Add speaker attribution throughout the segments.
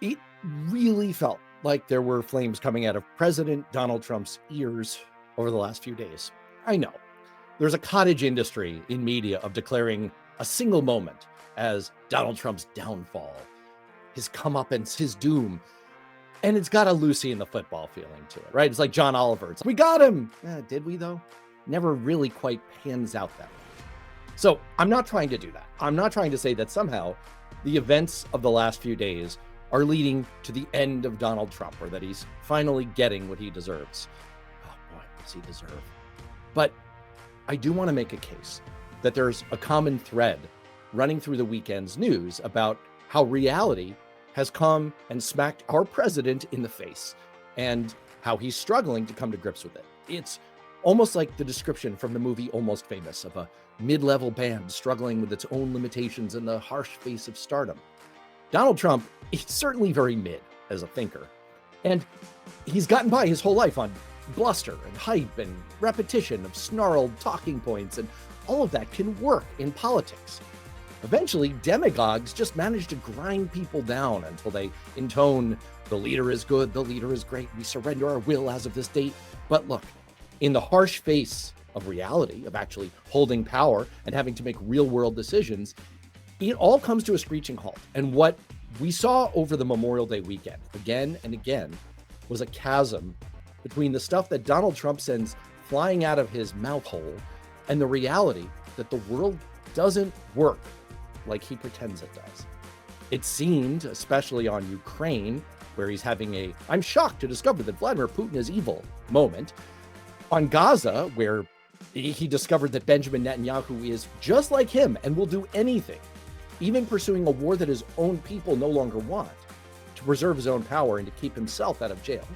Speaker 1: It really felt like there were flames coming out of President Donald Trump's ears over the last few days. I know there's a cottage industry in media of declaring a single moment as Donald Trump's downfall, his comeuppance, his doom. And it's got a Lucy in the football feeling to it, right? It's like John Oliver. It's like, we got him. Did we, though? Never really quite pans out that way. So I'm not trying to do that. I'm not trying to say that somehow the events of the last few days are leading to the end of Donald Trump or that he's finally getting what he deserves. Oh boy, what's he deserve? But I do want to make a case that there's a common thread running through the weekend's news about how reality has come and smacked our president in the face and how he's struggling to come to grips with it. It's almost like the description from the movie Almost Famous of a mid-level band struggling with its own limitations in the harsh face of stardom. Donald Trump is certainly very mid as a thinker, and he's gotten by his whole life on bluster and hype and repetition of snarled talking points, and all of that can work in politics. Eventually, demagogues just manage to grind people down until they intone, "The leader is good, the leader is great, we surrender our will as of this date." But look, in the harsh face of reality, of actually holding power and having to make real-world decisions, it all comes to a screeching halt. And what we saw over the Memorial Day weekend, again and again, was a chasm between the stuff that Donald Trump sends flying out of his mouth hole and the reality that the world doesn't work like he pretends it does. It seemed, especially on Ukraine, where he's having a "I'm shocked to discover that Vladimir Putin is evil" moment. On Gaza, where he discovered that Benjamin Netanyahu is just like him and will do anything, even pursuing a war that his own people no longer want, to preserve his own power and to keep himself out of jail.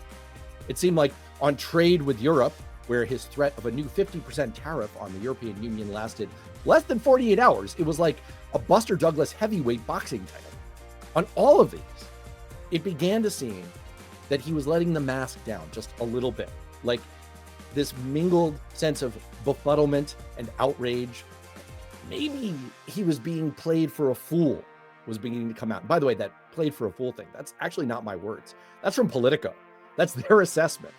Speaker 1: It seemed like on trade with Europe, where his threat of a new 50% tariff on the European Union lasted less than 48 hours, it was like a Buster Douglas heavyweight boxing title. On all of these, it began to seem that he was letting the mask down just a little bit, like this mingled sense of befuddlement and outrage. Maybe he was being played for a fool was beginning to come out. And by the way, that "played for a fool" thing, that's actually not my words. That's from Politico. That's their assessment.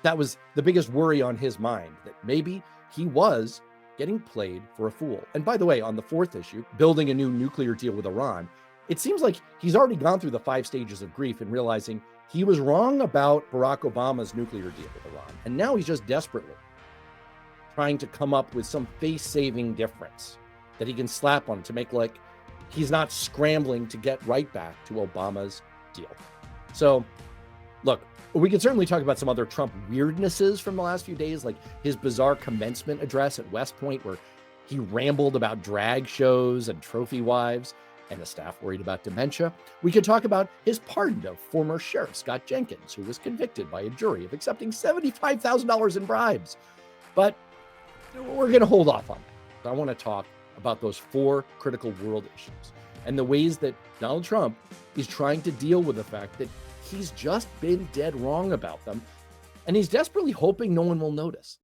Speaker 1: That was the biggest worry on his mind, that maybe he was getting played for a fool. And by the way, on the fourth issue, building a new nuclear deal with Iran, it seems like he's already gone through the 5 stages of grief and realizing he was wrong about Barack Obama's nuclear deal with Iran. And now he's just desperately trying to come up with some face-saving difference that he can slap on to make like he's not scrambling to get right back to Obama's deal. So, look, we can certainly talk about some other Trump weirdnesses from the last few days, like his bizarre commencement address at West Point, where he rambled about drag shows and trophy wives and a staff worried about dementia. We could talk about his pardon of former Sheriff Scott Jenkins, who was convicted by a jury of accepting $75,000 in bribes. But we're going to hold off on that. I want to talk about those 4 critical world issues and the ways that Donald Trump is trying to deal with the fact that he's just been dead wrong about them, and he's desperately hoping no one will notice.